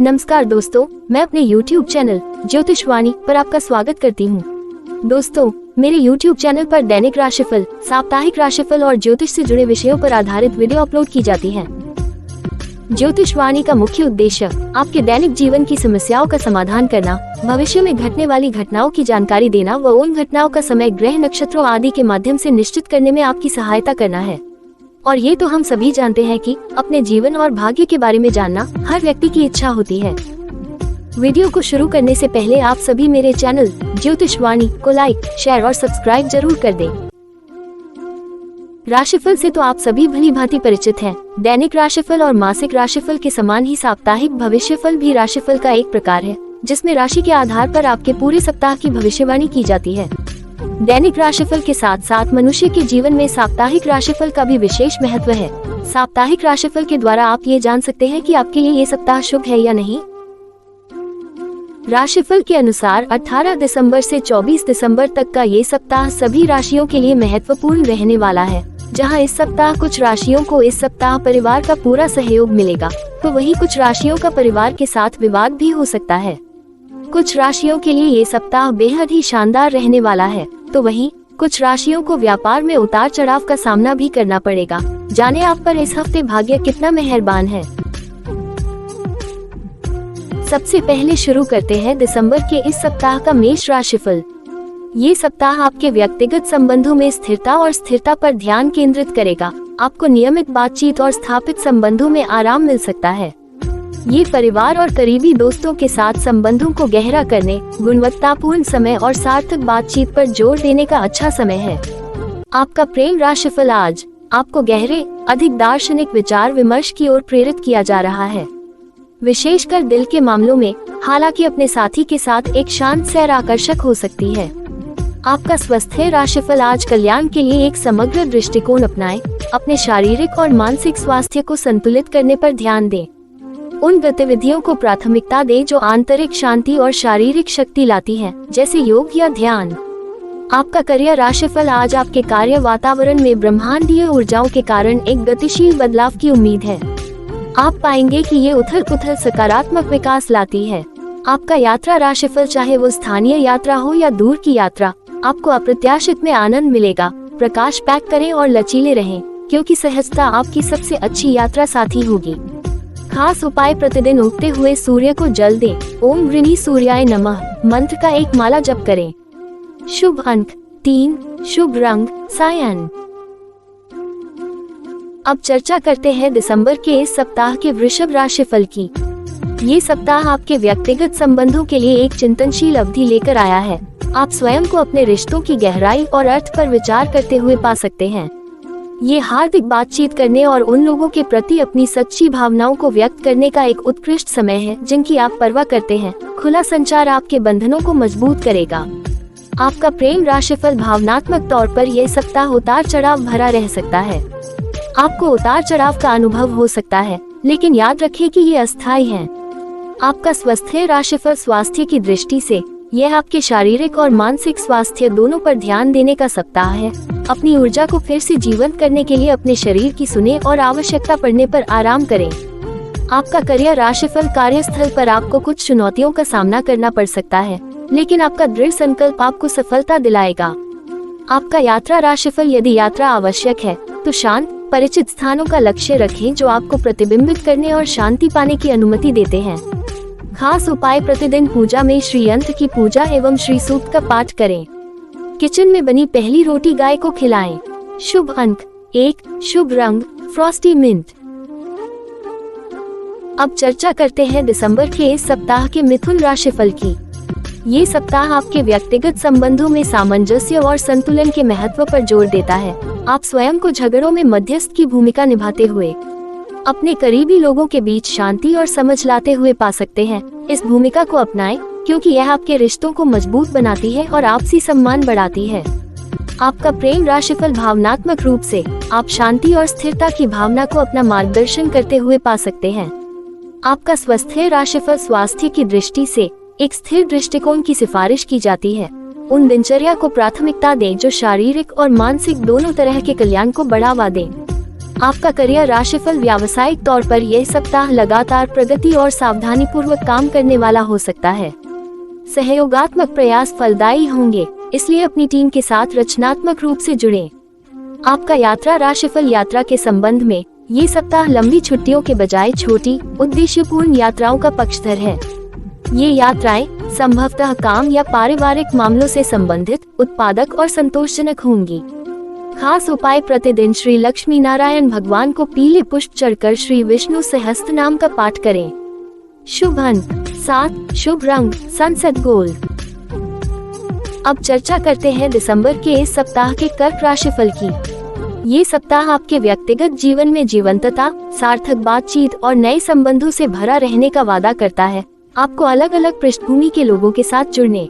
नमस्कार दोस्तों, मैं अपने YouTube चैनल ज्योतिषवाणी पर आपका स्वागत करती हूँ। दोस्तों, मेरे YouTube चैनल पर दैनिक राशिफल, साप्ताहिक राशिफल और ज्योतिष से जुड़े विषयों पर आधारित वीडियो अपलोड की जाती हैं। ज्योतिषवाणी का मुख्य उद्देश्य आपके दैनिक जीवन की समस्याओं का समाधान करना, भविष्य में घटने वाली घटनाओं की जानकारी देना व उन घटनाओं का समय, ग्रह, नक्षत्रों आदि के माध्यम से निश्चित करने में आपकी सहायता करना है। और ये तो हम सभी जानते हैं कि अपने जीवन और भाग्य के बारे में जानना हर व्यक्ति की इच्छा होती है। वीडियो को शुरू करने से पहले आप सभी मेरे चैनल ज्योतिषवाणी को लाइक, शेयर और सब्सक्राइब जरूर कर दें। राशिफल से तो आप सभी भली भांति परिचित हैं। दैनिक राशिफल और मासिक राशिफल के समान ही साप्ताहिक भविष्यफल भी राशिफल का एक प्रकार है, जिसमें राशि के आधार पर आपके पूरे सप्ताह की भविष्यवाणी की जाती है। दैनिक राशिफल के साथ साथ मनुष्य के जीवन में साप्ताहिक राशिफल का भी विशेष महत्व है। साप्ताहिक राशिफल के द्वारा आप ये जान सकते हैं कि आपके लिए ये सप्ताह शुभ है या नहीं। राशिफल के अनुसार 18 दिसंबर से 24 दिसंबर तक का ये सप्ताह सभी राशियों के लिए महत्वपूर्ण रहने वाला है। जहां इस सप्ताह कुछ राशियों को इस सप्ताह परिवार का पूरा सहयोग मिलेगा, तो वहीं कुछ राशियों का परिवार के साथ विवाद भी हो सकता है। कुछ राशियों के लिए ये सप्ताह बेहद ही शानदार रहने वाला है, तो वहीं कुछ राशियों को व्यापार में उतार चढ़ाव का सामना भी करना पड़ेगा। जाने आप पर इस हफ्ते भाग्य कितना मेहरबान है। सबसे पहले शुरू करते हैं दिसंबर के इस सप्ताह का मेष राशिफल। ये सप्ताह आपके व्यक्तिगत संबंधों में स्थिरता पर ध्यान केंद्रित करेगा। आपको नियमित बातचीत और स्थापित संबंधों में आराम मिल सकता है। ये परिवार और करीबी दोस्तों के साथ संबंधों को गहरा करने, गुणवत्तापूर्ण समय और सार्थक बातचीत पर जोर देने का अच्छा समय है। आपका प्रेम राशिफल आज आपको गहरे, अधिक दार्शनिक विचार विमर्श की ओर प्रेरित किया जा रहा है, विशेषकर दिल के मामलों में। हालांकि अपने साथी के साथ एक शांत सैर आकर्षक हो सकती है। आपका स्वास्थ्य राशिफल आज कल्याण के लिए एक समग्र दृष्टिकोण अपनाएं। अपने शारीरिक और मानसिक स्वास्थ्य को संतुलित करने पर ध्यान दें। उन गतिविधियों को प्राथमिकता दें जो आंतरिक शांति और शारीरिक शक्ति लाती हैं, जैसे योग या ध्यान। आपका करियर राशिफल आज आपके कार्य वातावरण में ब्रह्मांडीय ऊर्जाओं के कारण एक गतिशील बदलाव की उम्मीद है। आप पाएंगे कि ये उथल-पुथल सकारात्मक विकास लाती है। आपका यात्रा राशिफल, चाहे वो स्थानीय यात्रा हो या दूर की यात्रा, आपको अप्रत्याशित में आनंद मिलेगा। प्रकाश पैक करें और लचीले रहें, क्योंकि सहजता आपकी सबसे अच्छी यात्रा साथी होगी। खास उपाय, प्रतिदिन उगते हुए सूर्य को जल दें। ओम गृणी सूर्याय नमः मंत्र का एक माला जप करें। शुभ अंक 3, शुभ रंग सायन। अब चर्चा करते हैं दिसंबर के इस सप्ताह के वृषभ राशिफल की। ये सप्ताह आपके व्यक्तिगत संबंधों के लिए एक चिंतनशील अवधि लेकर आया है। आप स्वयं को अपने रिश्तों की गहराई और अर्थ पर विचार करते हुए पा सकते हैं। ये हार्दिक बातचीत करने और उन लोगों के प्रति अपनी सच्ची भावनाओं को व्यक्त करने का एक उत्कृष्ट समय है जिनकी आप परवाह करते हैं। खुला संचार आपके बंधनों को मजबूत करेगा। आपका प्रेम राशिफल, भावनात्मक तौर पर यह सप्ताह उतार चढ़ाव भरा रह सकता है। आपको उतार चढ़ाव का अनुभव हो सकता है, लेकिन याद रखें कि ये अस्थायी है। आपका स्वास्थ्य राशिफल, स्वास्थ्य की दृष्टि से यह आपके शारीरिक और मानसिक स्वास्थ्य दोनों पर ध्यान देने का सप्ताह है। अपनी ऊर्जा को फिर से जीवंत करने के लिए अपने शरीर की सुने और आवश्यकता पड़ने पर आराम करें। आपका करियर राशिफल, कार्यस्थल पर आपको कुछ चुनौतियों का सामना करना पड़ सकता है, लेकिन आपका दृढ़ संकल्प आपको सफलता दिलाएगा। आपका यात्रा राशिफल, यदि यात्रा आवश्यक है तो शांत, परिचित स्थानों का लक्ष्य रखें जो आपको प्रतिबिंबित करने और शांति पाने की अनुमति देते हैं। खास उपाय, प्रतिदिन पूजा में श्री यंत्र की पूजा एवं श्री सूक्त का पाठ करें। किचन में बनी पहली रोटी गाय को खिलाएं। शुभ अंक 1, शुभ रंग फ्रॉस्टी मिंट। अब चर्चा करते हैं दिसंबर के इस सप्ताह के मिथुन राशिफल की। ये सप्ताह आपके व्यक्तिगत संबंधों में सामंजस्य और संतुलन के महत्व पर जोर देता है। आप स्वयं को झगड़ों में मध्यस्थ की भूमिका निभाते हुए अपने करीबी लोगों के बीच शांति और समझ लाते हुए पा सकते हैं। इस भूमिका को अपनाएं, क्योंकि यह आपके रिश्तों को मजबूत बनाती है और आपसी सम्मान बढ़ाती है। आपका प्रेम राशिफल, भावनात्मक रूप से आप शांति और स्थिरता की भावना को अपना मार्गदर्शन करते हुए पा सकते हैं। आपका स्वास्थ्य राशिफल, स्वास्थ्य की दृष्टि से एक स्थिर दृष्टिकोण की सिफारिश की जाती है। उन दिनचर्या को प्राथमिकता दें जो शारीरिक और मानसिक दोनों तरह के कल्याण को बढ़ावा दें। आपका करियर राशिफल व्यावसायिक तौर पर यह सप्ताह लगातार प्रगति और सावधानी पूर्वक काम करने वाला हो सकता है। सहयोगात्मक प्रयास फलदायी होंगे, इसलिए अपनी टीम के साथ रचनात्मक रूप से जुड़ें। आपका यात्रा राशिफल यात्रा के संबंध में ये सप्ताह लंबी छुट्टियों के बजाय छोटी उद्देश्यपूर्ण यात्राओं का पक्षधर है। ये यात्राएं संभवतः काम या पारिवारिक मामलों से संबंधित, उत्पादक और संतोषजनक होंगी। खास उपाय प्रतिदिन श्री लक्ष्मी नारायण भगवान को पीले पुष्प चढ़कर श्री विष्णु सहस्त्रनाम का पाठ करें। शुभ अंक 7, शुभ रंग सनसेट गोल्ड। अब चर्चा करते हैं दिसंबर के इस सप्ताह के कर्क राशिफल की। ये सप्ताह आपके व्यक्तिगत जीवन में जीवंतता, सार्थक बातचीत और नए संबंधों से भरा रहने का वादा करता है। आपको अलग अलग पृष्ठभूमि के लोगों के साथ जुड़ने,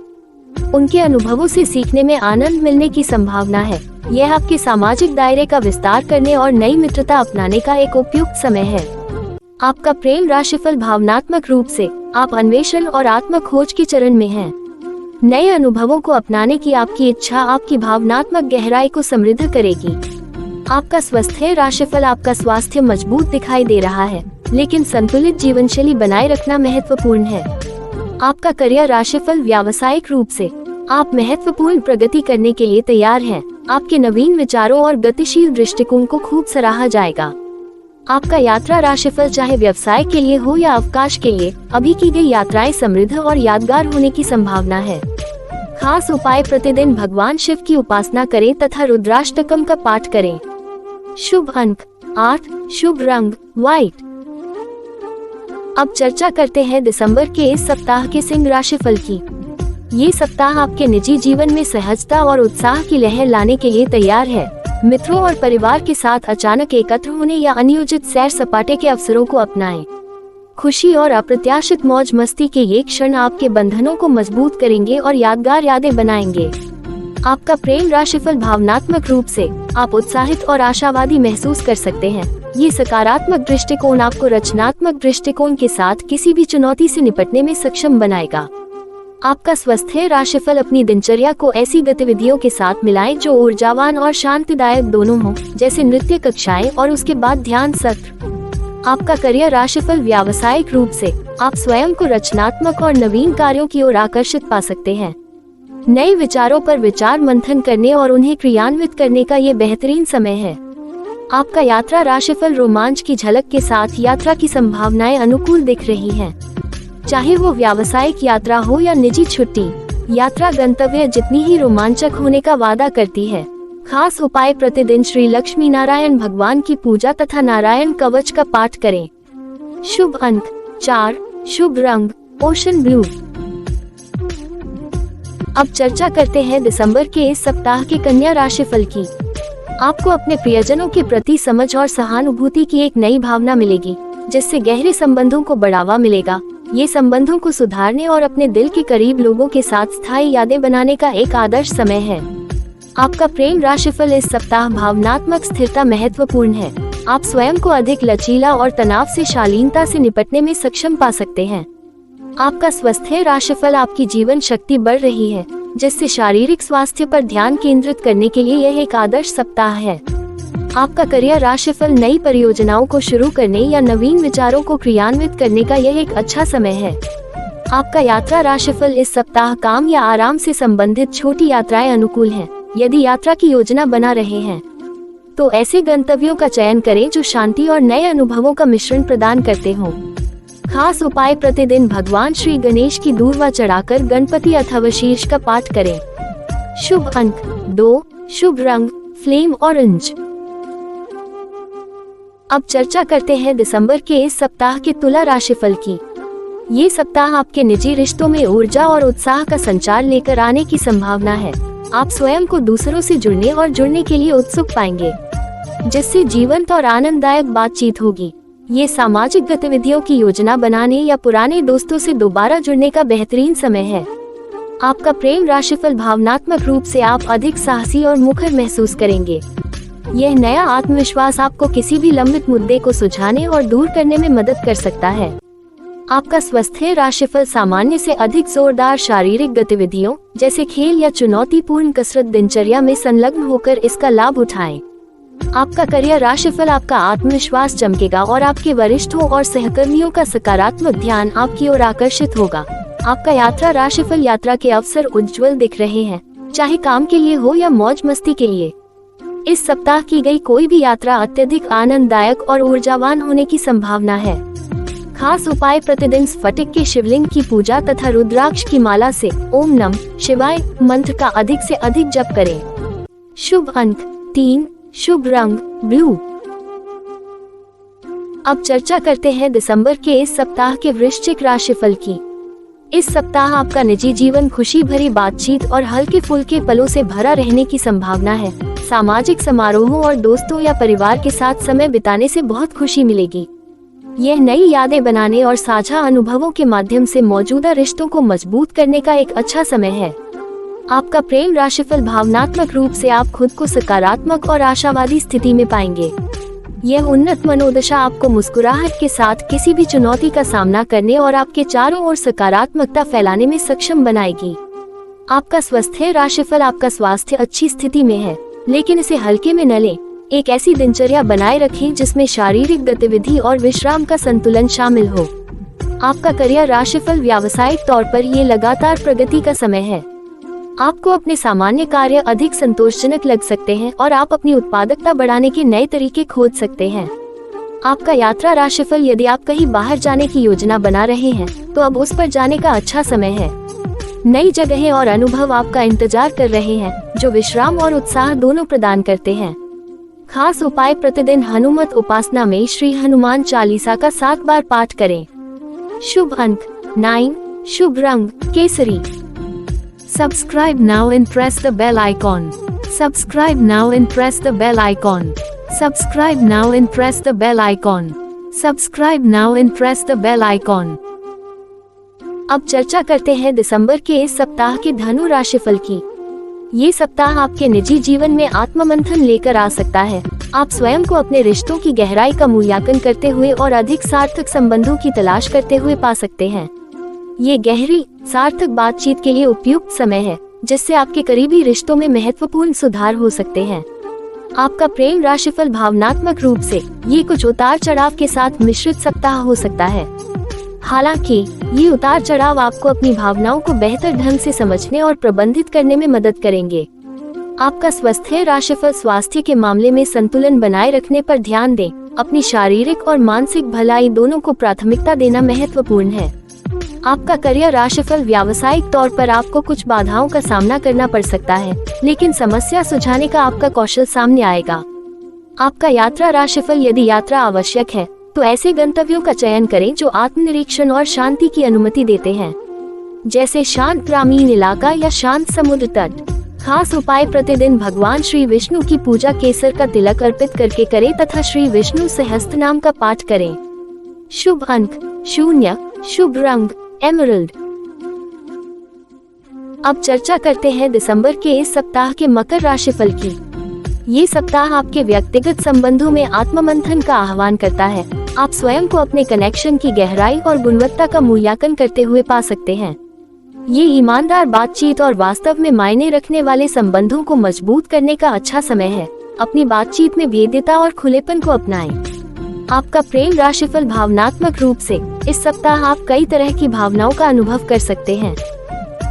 उनके अनुभवों से सीखने में आनंद मिलने की संभावना है। यह आपके सामाजिक दायरे का विस्तार करने और नई मित्रता अपनाने का एक उपयुक्त समय है। आपका प्रेम राशिफल भावनात्मक रूप से आप अन्वेषण और आत्म खोज के चरण में हैं। नए अनुभवों को अपनाने की आपकी इच्छा आपकी भावनात्मक गहराई को समृद्ध करेगी। आपका स्वास्थ्य राशिफल आपका स्वास्थ्य मजबूत दिखाई दे रहा है, लेकिन संतुलित जीवनशैली बनाए रखना महत्वपूर्ण है। आपका करियर राशिफल व्यावसायिक रूप से आप महत्वपूर्ण प्रगति करने के लिए तैयार हैं। आपके नवीन विचारों और गतिशील दृष्टिकोण को खूब सराहा जाएगा। आपका यात्रा राशिफल चाहे व्यवसाय के लिए हो या अवकाश के लिए, अभी की गई यात्राएं समृद्ध और यादगार होने की संभावना है। खास उपाय प्रतिदिन भगवान शिव की उपासना करें तथा रुद्राष्टकम का पाठ करें। शुभ अंक 8, शुभ रंग व्हाइट। अब चर्चा करते हैं दिसंबर के इस सप्ताह के सिंह राशिफल की। ये सप्ताह आपके निजी जीवन में सहजता और उत्साह की लहर लाने के लिए तैयार है। मित्रों और परिवार के साथ अचानक एकत्र होने या अनियोजित सैर सपाटे के अवसरों को अपनाएं। खुशी और अप्रत्याशित मौज मस्ती के ये क्षण आपके बंधनों को मजबूत करेंगे और यादगार यादें बनाएंगे। आपका प्रेम राशिफल भावनात्मक रूप से आप उत्साहित और आशावादी महसूस कर सकते हैं। ये सकारात्मक दृष्टिकोण आपको रचनात्मक दृष्टिकोण के साथ किसी भी चुनौती से निपटने में सक्षम बनाएगा। आपका स्वास्थ्य राशिफल अपनी दिनचर्या को ऐसी गतिविधियों के साथ मिलाएं जो ऊर्जावान और शांतिदायक दोनों हों, जैसे नृत्य कक्षाएं और उसके बाद ध्यान सत्र। आपका करियर राशिफल व्यावसायिक रूप से आप स्वयं को रचनात्मक और नवीन कार्यों की ओर आकर्षित पा सकते हैं। नए विचारों पर विचार मंथन करने और उन्हें क्रियान्वित करने का ये बेहतरीन समय है। आपका यात्रा राशिफल रोमांच की झलक के साथ यात्रा की संभावनाएं अनुकूल दिख रही हैं। चाहे वो व्यावसायिक यात्रा हो या निजी छुट्टी, यात्रा गंतव्य जितनी ही रोमांचक होने का वादा करती है। खास उपाय प्रतिदिन श्री लक्ष्मी नारायण भगवान की पूजा तथा नारायण कवच का पाठ करें। शुभ अंक 4, शुभ रंग ओशन ब्लू। अब चर्चा करते हैं दिसंबर के इस सप्ताह के कन्या राशिफल की। आपको अपने प्रियजनों के प्रति समझ और सहानुभूति की एक नई भावना मिलेगी, जिससे गहरे संबंधों को बढ़ावा मिलेगा। ये संबंधों को सुधारने और अपने दिल के करीब लोगों के साथ स्थायी यादें बनाने का एक आदर्श समय है। आपका प्रेम राशिफल इस सप्ताह भावनात्मक स्थिरता महत्वपूर्ण है। आप स्वयं को अधिक लचीला और तनाव से शालीनता से निपटने में सक्षम पा सकते हैं। आपका स्वास्थ्य राशिफल आपकी जीवन शक्ति बढ़ रही है, जिससे शारीरिक स्वास्थ्य पर ध्यान केंद्रित करने के लिए यह एक आदर्श सप्ताह है। आपका करियर राशिफल नई परियोजनाओं को शुरू करने या नवीन विचारों को क्रियान्वित करने का यह एक अच्छा समय है। आपका यात्रा राशिफल इस सप्ताह काम या आराम से संबंधित छोटी यात्राएं अनुकूल हैं। यदि यात्रा की योजना बना रहे हैं तो ऐसे गंतव्यों का चयन करें जो शांति और नए अनुभवों का मिश्रण प्रदान करते हों। खास उपाय प्रतिदिन भगवान श्री गणेश की दूर्वा चढ़ाकर गणपति अथवा शीर्ष का पाठ करें। शुभ अंक 2, शुभ रंग फ्लेम ऑरेंज। अब चर्चा करते हैं दिसंबर के इस सप्ताह के तुला राशिफल की। ये सप्ताह आपके निजी रिश्तों में ऊर्जा और उत्साह का संचार लेकर आने की संभावना है। आप स्वयं को दूसरों से जुड़ने और जुड़ने के लिए उत्सुक पाएंगे, जिससे जीवंत और आनंददायक बातचीत होगी। ये सामाजिक गतिविधियों की योजना बनाने या पुराने दोस्तों से दोबारा जुड़ने का बेहतरीन समय है। आपका प्रेम राशिफल भावनात्मक रूप से आप अधिक साहसी और मुखर महसूस करेंगे। यह नया आत्मविश्वास आपको किसी भी लंबित मुद्दे को सुलझाने और दूर करने में मदद कर सकता है। आपका स्वास्थ्य राशिफल सामान्य से अधिक जोरदार शारीरिक गतिविधियों जैसे खेल या चुनौतीपूर्ण कसरत दिनचर्या में संलग्न होकर इसका लाभ उठाएं। आपका करियर राशिफल, आपका आत्मविश्वास चमकेगा और आपके वरिष्ठों और सहकर्मियों का सकारात्मक ध्यान आपकी ओर आकर्षित होगा। आपका यात्रा राशिफल, यात्रा के अवसर उज्जवल दिख रहे हैं, चाहे काम के लिए हो या मौज मस्ती के लिए। इस सप्ताह की गई कोई भी यात्रा अत्यधिक आनंददायक और ऊर्जावान होने की संभावना है। खास उपाय, प्रतिदिन स्फटिक के शिवलिंग की पूजा तथा रुद्राक्ष की माला से ओम नमः शिवाय मंत्र का अधिक से अधिक जप करें। शुभ अंक 3, शुभ रंग ब्लू। अब चर्चा करते हैं दिसंबर के इस सप्ताह के वृश्चिक राशिफल की। इस सप्ताह आपका निजी जीवन खुशी भरी बातचीत और हल्के फुल्के पलों से भरा रहने की संभावना है। सामाजिक समारोहों और दोस्तों या परिवार के साथ समय बिताने से बहुत खुशी मिलेगी। यह नई यादें बनाने और साझा अनुभवों के माध्यम से मौजूदा रिश्तों को मजबूत करने का एक अच्छा समय है। आपका प्रेम राशिफल, भावनात्मक रूप से आप खुद को सकारात्मक और आशावादी स्थिति में पाएंगे। यह उन्नत मनोदशा आपको मुस्कुराहट के साथ किसी भी चुनौती का सामना करने और आपके चारों ओर सकारात्मकता फैलाने में सक्षम बनाएगी। आपका स्वास्थ्य राशिफल, आपका स्वास्थ्य अच्छी स्थिति में है, लेकिन इसे हल्के में न लें। एक ऐसी दिनचर्या बनाए रखें जिसमें शारीरिक गतिविधि और विश्राम का संतुलन शामिल हो। आपका करियर राशिफल, व्यावसायिक तौर पर ये लगातार प्रगति का समय है। आपको अपने सामान्य कार्य अधिक संतोषजनक लग सकते हैं और आप अपनी उत्पादकता बढ़ाने के नए तरीके खोज सकते हैं। आपका यात्रा राशिफल, यदि आप कहीं बाहर जाने की योजना बना रहे हैं तो अब उस पर जाने का अच्छा समय है। नई जगहें और अनुभव आपका इंतजार कर रहे हैं, जो विश्राम और उत्साह दोनों प्रदान करते हैं। खास उपाय, प्रतिदिन हनुमत उपासना में श्री हनुमान चालीसा का 7 बार पाठ करें। शुभ अंक 9, शुभ रंग Kesari. Subscribe now and press the bell icon. Subscribe now and press the bell icon. Subscribe now and press the bell icon. Subscribe now and press the bell icon. अब चर्चा करते हैं दिसंबर के इस सप्ताह के धनु राशिफल की। ये सप्ताह आपके निजी जीवन में आत्ममंथन लेकर आ सकता है। आप स्वयं को अपने रिश्तों की गहराई का मूल्यांकन करते हुए और अधिक सार्थक संबंधों की तलाश करते हुए पा सकते हैं। ये गहरी सार्थक बातचीत के लिए उपयुक्त समय है, जिससे आपके करीबी रिश्तों में महत्वपूर्ण सुधार हो सकते हैं। आपका प्रेम राशिफल, भावनात्मक रूप से ये कुछ उतार चढ़ाव के साथ मिश्रित सप्ताह हो सकता है। हालांकि ये उतार चढ़ाव आपको अपनी भावनाओं को बेहतर ढंग से समझने और प्रबंधित करने में मदद करेंगे। आपका स्वास्थ्य राशिफल, स्वास्थ्य के मामले में संतुलन बनाए रखने पर ध्यान दें। अपनी शारीरिक और मानसिक भलाई दोनों को प्राथमिकता देना महत्वपूर्ण है। आपका करियर राशिफल, व्यावसायिक तौर पर आपको कुछ बाधाओं का सामना करना पड़ सकता है, लेकिन समस्या सुलझाने का आपका कौशल सामने आएगा। आपका यात्रा राशिफल, यदि यात्रा आवश्यक है तो ऐसे गंतव्यों का चयन करें जो आत्मनिरीक्षण और शांति की अनुमति देते हैं, जैसे शांत ग्रामीण इलाका या शांत समुद्र तट। खास उपाय, प्रतिदिन भगवान श्री विष्णु की पूजा केसर का तिलक अर्पित करके करें तथा श्री विष्णु सहस्त्रनाम का पाठ करें। शुभ अंक 0, शुभ रंग एमरल्ड। अब चर्चा करते हैं दिसंबर के इस सप्ताह के मकर राशिफल की। ये सप्ताह आपके व्यक्तिगत संबंधों में आत्ममंथन का आह्वान करता है। आप स्वयं को अपने कनेक्शन की गहराई और गुणवत्ता का मूल्यांकन करते हुए पा सकते हैं। ये ईमानदार बातचीत और वास्तव में मायने रखने वाले संबंधों को मजबूत करने का अच्छा समय है। अपनी बातचीत में भेद्यता और खुलेपन को अपनाएं। आपका प्रेम राशिफल, भावनात्मक रूप से इस सप्ताह आप कई तरह की भावनाओं का अनुभव कर सकते हैं।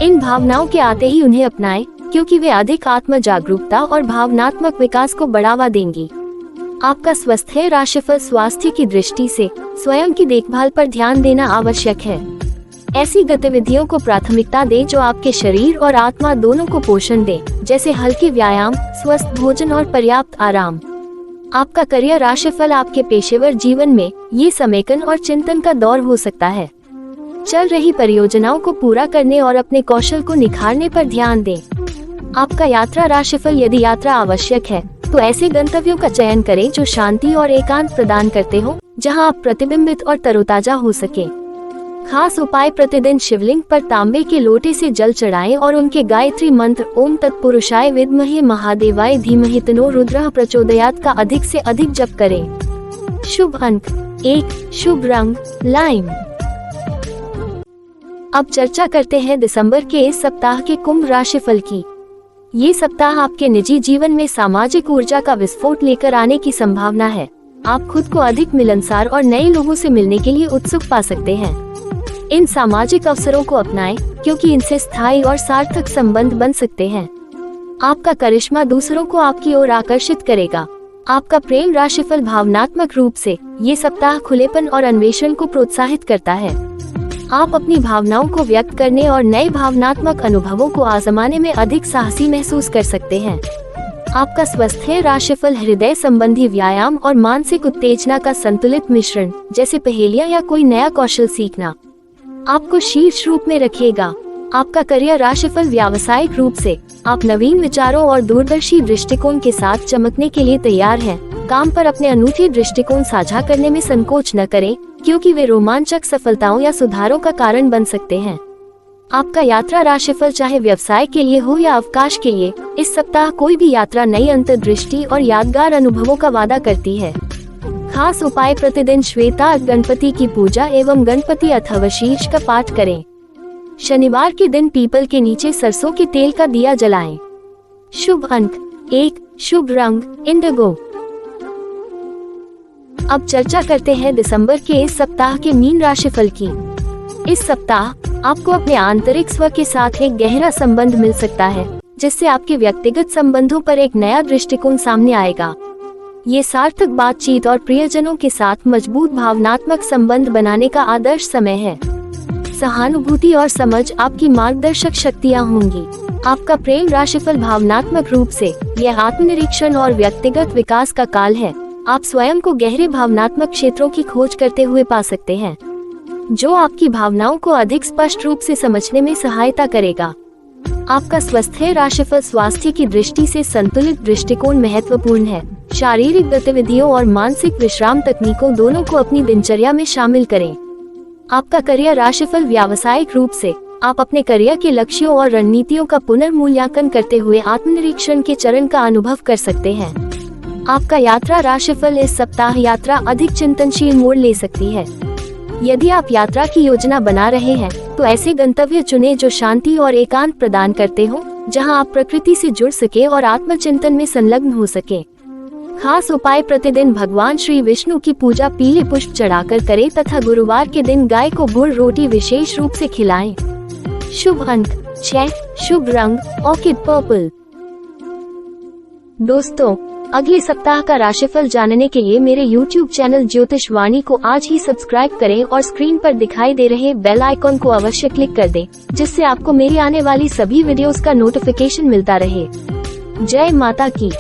इन भावनाओं के आते ही उन्हें अपनाएं, क्योंकि वे अधिक आत्म जागरूकता और भावनात्मक विकास को बढ़ावा देंगी। आपका स्वास्थ्य राशिफल, स्वास्थ्य की दृष्टि से स्वयं की देखभाल पर ध्यान देना आवश्यक है। ऐसी गतिविधियों को प्राथमिकता दें जो आपके शरीर और आत्मा दोनों को पोषण दें, जैसे हल्के व्यायाम, स्वस्थ भोजन और पर्याप्त आराम। आपका करियर राशिफल, आपके पेशेवर जीवन में ये समेकन और चिंतन का दौर हो सकता है। चल रही परियोजनाओं को पूरा करने और अपने कौशल को निखारने पर ध्यान दें। आपका यात्रा राशिफल, यदि यात्रा आवश्यक है तो ऐसे गंतव्यों का चयन करें जो शांति और एकांत प्रदान करते हो, जहां आप प्रतिबिंबित और तरोताजा हो सके। खास उपाय, प्रतिदिन शिवलिंग पर तांबे के लोटे से जल चढ़ाएं और उनके गायत्री मंत्र ओम तत्पुरुषाय विद्महे महादेवाय धीमहि तन्नो रुद्रः प्रचोदयात् का अधिक से अधिक जप करें। शुभ अंक 1, शुभ रंग लाइम। अब चर्चा करते हैं दिसंबर के इस सप्ताह के कुंभ राशिफल की। ये सप्ताह आपके निजी जीवन में सामाजिक ऊर्जा का विस्फोट लेकर आने की संभावना है। आप खुद को अधिक मिलनसार और नए लोगों से मिलने के लिए उत्सुक पा सकते हैं। इन सामाजिक अवसरों को अपनाएं, क्योंकि इनसे स्थायी और सार्थक संबंध बन सकते हैं। आपका करिश्मा दूसरों को आपकी ओर आकर्षित करेगा। आपका प्रेम राशिफल भावनात्मक रूप से ये सप्ताह खुलेपन और अन्वेषण को प्रोत्साहित करता है। आप अपनी भावनाओं को व्यक्त करने और नए भावनात्मक अनुभवों को आजमाने में अधिक साहसी महसूस कर सकते हैं। आपका स्वास्थ्य राशिफल हृदय संबंधी व्यायाम और मानसिक उत्तेजना का संतुलित मिश्रण, जैसे पहेलियां या कोई नया कौशल सीखना, आपको शीर्ष रूप में रखेगा। आपका करियर राशिफल व्यावसायिक रूप से आप नवीन विचारों और दूरदर्शी दृष्टिकोण के साथ चमकने के लिए तैयार हैं। काम पर अपने अनूठे दृष्टिकोण साझा करने में संकोच न करें, क्योंकि वे रोमांचक सफलताओं या सुधारों का कारण बन सकते हैं। आपका यात्रा राशिफल चाहे व्यवसाय के लिए हो या अवकाश के लिए, इस सप्ताह कोई भी यात्रा नई अंतर्दृष्टि और यादगार अनुभवों का वादा करती है। खास उपाय प्रतिदिन श्वेता गणपति की पूजा एवं गणपति अथर्वशीर्ष का पाठ करें। शनिवार के दिन पीपल के नीचे सरसों के तेल का दिया जलाएं। शुभ अंक 1, शुभ रंग इंडिगो। अब चर्चा करते हैं दिसंबर के इस सप्ताह के मीन राशिफल की। इस सप्ताह आपको अपने आंतरिक स्व के साथ एक गहरा संबंध मिल सकता है, जिससे आपके व्यक्तिगत संबंधों पर एक नया दृष्टिकोण सामने आएगा। ये सार्थक बातचीत और प्रियजनों के साथ मजबूत भावनात्मक संबंध बनाने का आदर्श समय है। सहानुभूति और समझ आपकी मार्गदर्शक शक्तियाँ होंगी। आपका प्रेम राशिफल भावनात्मक रूप से यह आत्मनिरीक्षण और व्यक्तिगत विकास का काल है। आप स्वयं को गहरे भावनात्मक क्षेत्रों की खोज करते हुए पा सकते हैं, जो आपकी भावनाओं को अधिक स्पष्ट रूप से समझने में सहायता करेगा। आपका स्वास्थ्य राशिफल स्वास्थ्य की दृष्टि से संतुलित दृष्टिकोण महत्वपूर्ण है। शारीरिक गतिविधियों और मानसिक विश्राम तकनीकों दोनों को अपनी दिनचर्या में शामिल करें। आपका करियर राशिफल व्यावसायिक रूप से आप अपने करियर के लक्ष्यों और रणनीतियों का पुनर्मूल्यांकन करते हुए आत्मनिरीक्षण के चरण का अनुभव कर सकते हैं। आपका यात्रा राशिफल इस सप्ताह यात्रा अधिक चिंतनशील मोड़ ले सकती है। यदि आप यात्रा की योजना बना रहे हैं, तो ऐसे गंतव्य चुनें जो शांति और एकांत प्रदान करते हो, जहां आप प्रकृति से जुड़ सके और आत्मचिंतन में संलग्न हो सके। खास उपाय प्रतिदिन भगवान श्री विष्णु की पूजा पीले पुष्प चढ़ाकर करें तथा गुरुवार के दिन गाय को गुड़ रोटी विशेष रूप से खिलाएं। शुभ अंक 6, शुभ रंग ऑर्किड पर्पल। दोस्तों, अगले सप्ताह का राशिफल जानने के लिए मेरे YouTube चैनल ज्योतिष वाणी को आज ही सब्सक्राइब करें और स्क्रीन पर दिखाई दे रहे बेल आइकॉन को अवश्य क्लिक कर दें, जिससे आपको मेरी आने वाली सभी वीडियोस का नोटिफिकेशन मिलता रहे। जय माता की।